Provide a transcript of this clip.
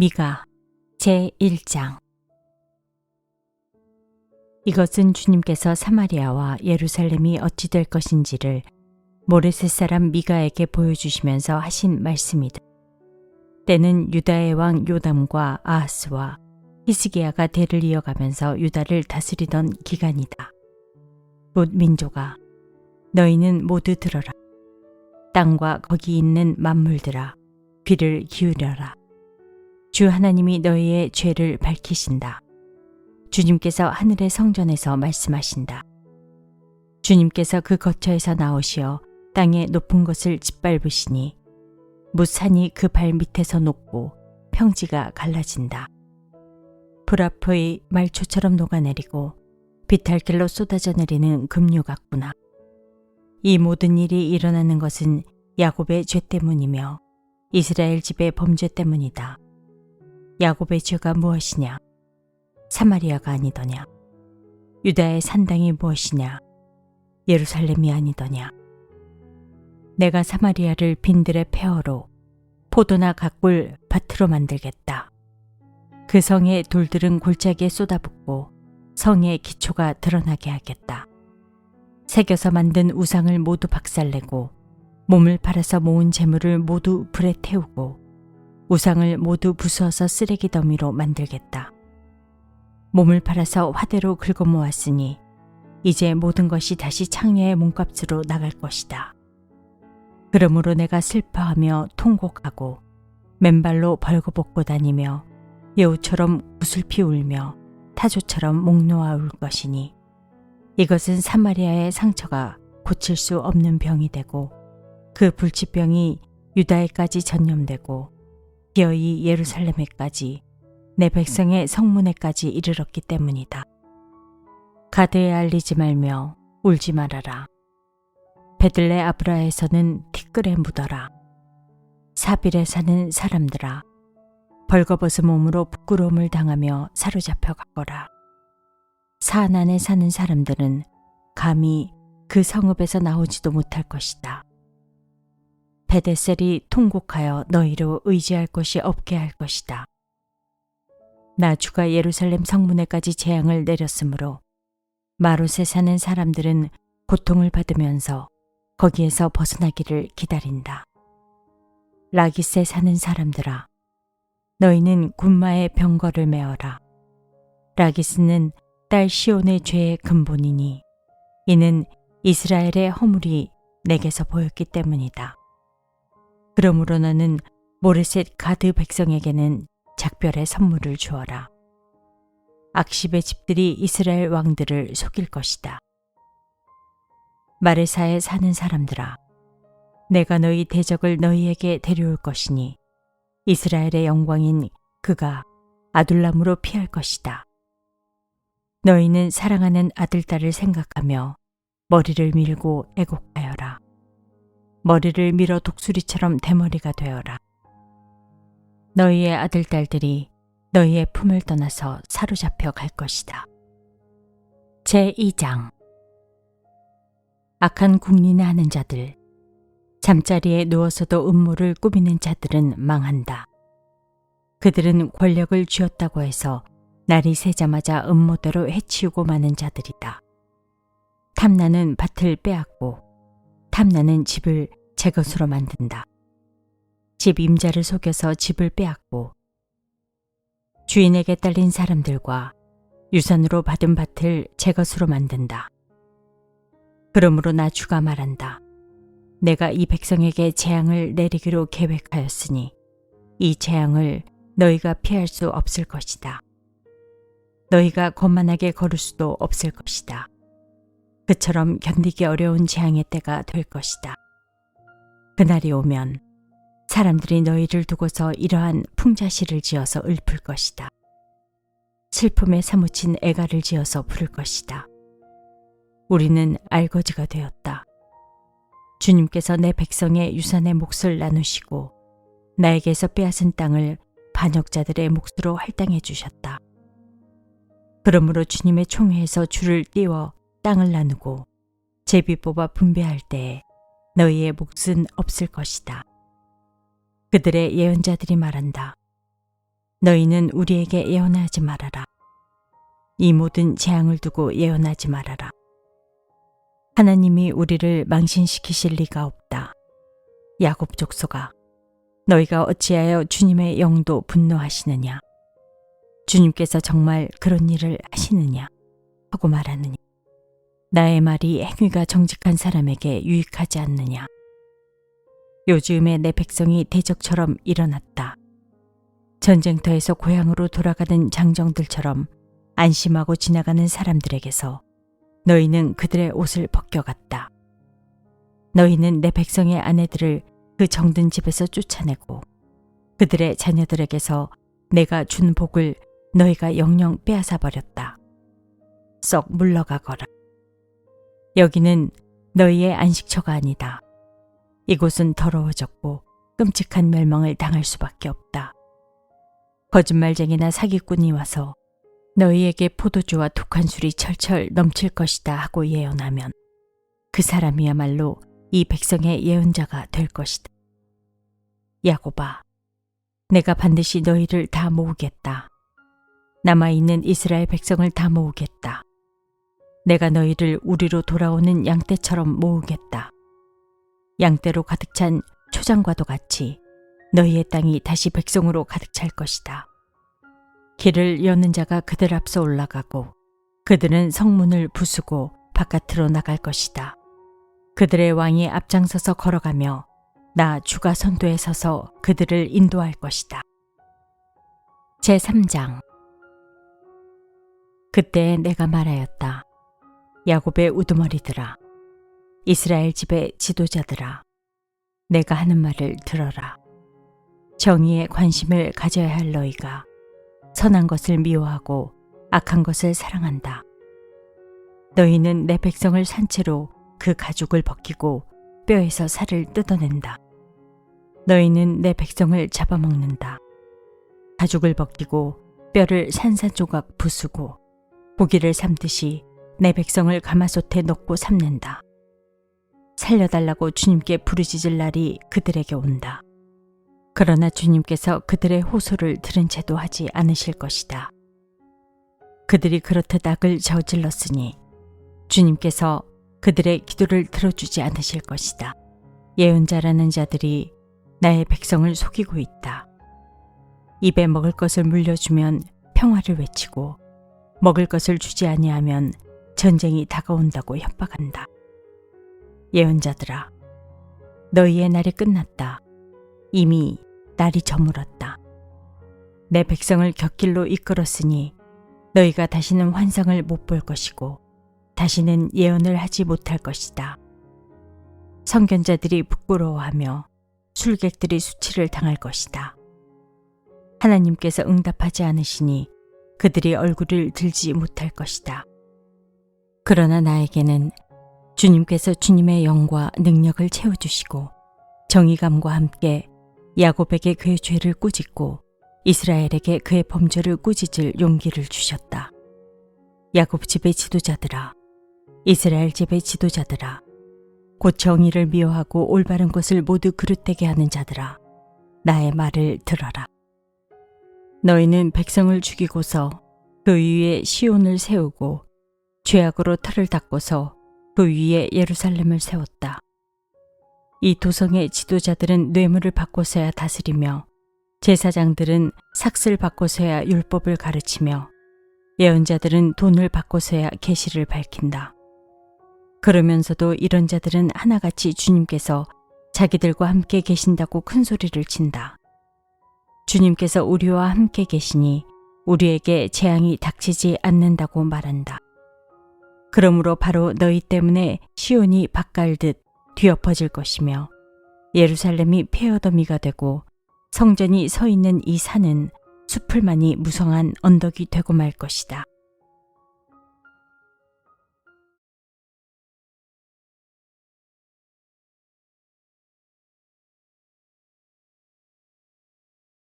미가 제1장. 이것은 주님께서 사마리아와 예루살렘이 어찌 될 것인지를 모레셋 사람 미가에게 보여주시면서 하신 말씀이다. 때는 유다의 왕 요담과 아하스와 히스기야가 대를 이어가면서 유다를 다스리던 기간이다. 곧 민족아, 너희는 모두 들어라. 땅과 거기 있는 만물들아, 귀를 기울여라. 주 하나님이 너희의 죄를 밝히신다. 주님께서 하늘의 성전에서 말씀하신다. 주님께서 그 거처에서 나오시어 땅의 높은 것을 짓밟으시니 무산이 그 발 밑에서 녹고 평지가 갈라진다. 불 앞의 말초처럼 녹아내리고 비탈길로 쏟아져 내리는 급류 같구나. 이 모든 일이 일어나는 것은 야곱의 죄 때문이며 이스라엘 집의 범죄 때문이다. 야곱의 죄가 무엇이냐? 사마리아가 아니더냐? 유다의 산당이 무엇이냐? 예루살렘이 아니더냐? 내가 사마리아를 빈들의 폐허로 포도나 각골 밭으로 만들겠다. 그 성의 돌들은 골짜기에 쏟아붓고 성의 기초가 드러나게 하겠다. 새겨서 만든 우상을 모두 박살내고 몸을 팔아서 모은 재물을 모두 불에 태우고 우상을 모두 부수어서 쓰레기 더미로 만들겠다. 몸을 팔아서 화대로 긁어 모았으니 이제 모든 것이 다시 창녀의 몸값으로 나갈 것이다. 그러므로 내가 슬퍼하며 통곡하고 맨발로 벌거벗고 다니며 여우처럼 구슬피 울며 타조처럼 목 놓아 울 것이니 이것은 사마리아의 상처가 고칠 수 없는 병이 되고 그 불치병이 유다에까지 전염되고 기어이 예루살렘에까지 내 백성의 성문에까지 이르렀기 때문이다. 가드에 알리지 말며 울지 말아라. 베들레 아브라에서는 티끌에 묻어라. 사빌에 사는 사람들아, 벌거벗은 몸으로 부끄러움을 당하며 사로잡혀 가거라. 사안안에 사는 사람들은 감히 그 성읍에서 나오지도 못할 것이다. 베데셀이 통곡하여 너희로 의지할 곳이 없게 할 것이다. 나 주가 예루살렘 성문에까지 재앙을 내렸으므로 마롯에 사는 사람들은 고통을 받으면서 거기에서 벗어나기를 기다린다. 라기스에 사는 사람들아, 너희는 군마의 병거를 메어라. 라기스는 딸 시온의 죄의 근본이니 이는 이스라엘의 허물이 내게서 보였기 때문이다. 그러므로 너는 모레셋 가드 백성에게는 작별의 선물을 주어라. 악십의 집들이 이스라엘 왕들을 속일 것이다. 마레사에 사는 사람들아, 내가 너희 대적을 너희에게 데려올 것이니 이스라엘의 영광인 그가 아둘람으로 피할 것이다. 너희는 사랑하는 아들딸을 생각하며 머리를 밀고 애곡하여라. 머리를 밀어 독수리처럼 대머리가 되어라. 너희의 아들딸들이 너희의 품을 떠나서 사로잡혀 갈 것이다. 제2장. 악한 궁리나 하는 자들, 잠자리에 누워서도 음모를 꾸미는 자들은 망한다. 그들은 권력을 쥐었다고 해서 날이 새자마자 음모대로 해치우고 마는 자들이다. 탐나는 밭을 빼앗고 탐나는 집을 제 것으로 만든다. 집 임자를 속여서 집을 빼앗고 주인에게 딸린 사람들과 유산으로 받은 밭을 제 것으로 만든다. 그러므로 나 주가 말한다. 내가 이 백성에게 재앙을 내리기로 계획하였으니 이 재앙을 너희가 피할 수 없을 것이다. 너희가 거만하게 걸을 수도 없을 것이다. 그처럼 견디기 어려운 재앙의 때가 될 것이다. 그날이 오면 사람들이 너희를 두고서 이러한 풍자시를 지어서 읊을 것이다. 슬픔에 사무친 애가를 지어서 부를 것이다. 우리는 알거지가 되었다. 주님께서 내 백성의 유산의 몫을 나누시고 나에게서 빼앗은 땅을 반역자들의 몫으로 할당해 주셨다. 그러므로 주님의 총회에서 줄을 띄워 땅을 나누고 제비 뽑아 분배할 때에 너희의 몫은 없을 것이다. 그들의 예언자들이 말한다. 너희는 우리에게 예언하지 말아라. 이 모든 재앙을 두고 예언하지 말아라. 하나님이 우리를 망신시키실 리가 없다. 야곱 족속아, 너희가 어찌하여 주님의 영도 분노하시느냐? 주님께서 정말 그런 일을 하시느냐? 하고 말하느냐? 나의 말이 행위가 정직한 사람에게 유익하지 않느냐? 요즘에 내 백성이 대적처럼 일어났다. 전쟁터에서 고향으로 돌아가는 장정들처럼 안심하고 지나가는 사람들에게서 너희는 그들의 옷을 벗겨갔다. 너희는 내 백성의 아내들을 그 정든 집에서 쫓아내고 그들의 자녀들에게서 내가 준 복을 너희가 영영 빼앗아 버렸다. 썩 물러가거라. 여기는 너희의 안식처가 아니다. 이곳은 더러워졌고 끔찍한 멸망을 당할 수밖에 없다. 거짓말쟁이나 사기꾼이 와서 너희에게 포도주와 독한 술이 철철 넘칠 것이다 하고 예언하면 그 사람이야말로 이 백성의 예언자가 될 것이다. 야곱아, 내가 반드시 너희를 다 모으겠다. 남아있는 이스라엘 백성을 다 모으겠다. 내가 너희를 우리로 돌아오는 양떼처럼 모으겠다. 양떼로 가득 찬 초장과도 같이 너희의 땅이 다시 백성으로 가득 찰 것이다. 길을 여는 자가 그들 앞서 올라가고 그들은 성문을 부수고 바깥으로 나갈 것이다. 그들의 왕이 앞장서서 걸어가며 나 주가 선두에 서서 그들을 인도할 것이다. 제3장. 그때 내가 말하였다. 야곱의 우두머리들아, 이스라엘 집의 지도자들아, 내가 하는 말을 들어라. 정의에 관심을 가져야 할 너희가 선한 것을 미워하고 악한 것을 사랑한다. 너희는 내 백성을 산채로 그 가죽을 벗기고 뼈에서 살을 뜯어낸다. 너희는 내 백성을 잡아먹는다. 가죽을 벗기고 뼈를 산산조각 부수고 고기를 삶듯이 내 백성을 가마솥에 넣고 삶는다. 살려달라고 주님께 부르짖을 날이 그들에게 온다. 그러나 주님께서 그들의 호소를 들은 채도 하지 않으실 것이다. 그들이 그렇듯 악을 저질렀으니 주님께서 그들의 기도를 들어주지 않으실 것이다. 예언자라는 자들이 나의 백성을 속이고 있다. 입에 먹을 것을 물려주면 평화를 외치고 먹을 것을 주지 아니하면 전쟁이 다가온다고 협박한다. 예언자들아, 너희의 날이 끝났다. 이미 날이 저물었다. 내 백성을 곁길로 이끌었으니 너희가 다시는 환상을 못 볼 것이고 다시는 예언을 하지 못할 것이다. 선견자들이 부끄러워하며 술객들이 수치를 당할 것이다. 하나님께서 응답하지 않으시니 그들이 얼굴을 들지 못할 것이다. 그러나 나에게는 주님께서 주님의 영과 능력을 채워주시고 정의감과 함께 야곱에게 그의 죄를 꾸짖고 이스라엘에게 그의 범죄를 꾸짖을 용기를 주셨다. 야곱 집의 지도자들아, 이스라엘 집의 지도자들아, 곧 정의를 미워하고 올바른 것을 모두 그릇되게 하는 자들아, 나의 말을 들어라. 너희는 백성을 죽이고서 그 위에 시온을 세우고 죄악으로 터를 닦고서 그 위에 예루살렘을 세웠다. 이 도성의 지도자들은 뇌물을 받고서야 다스리며 제사장들은 삭슬 받고서야 율법을 가르치며 예언자들은 돈을 받고서야 계시를 밝힌다. 그러면서도 이런 자들은 하나같이 주님께서 자기들과 함께 계신다고 큰 소리를 친다. 주님께서 우리와 함께 계시니 우리에게 재앙이 닥치지 않는다고 말한다. 그러므로 바로 너희 때문에 시온이 밭갈듯 뒤엎어질 것이며 예루살렘이 폐허더미가 되고 성전이 서 있는 이 산은 수풀만이 무성한 언덕이 되고 말 것이다.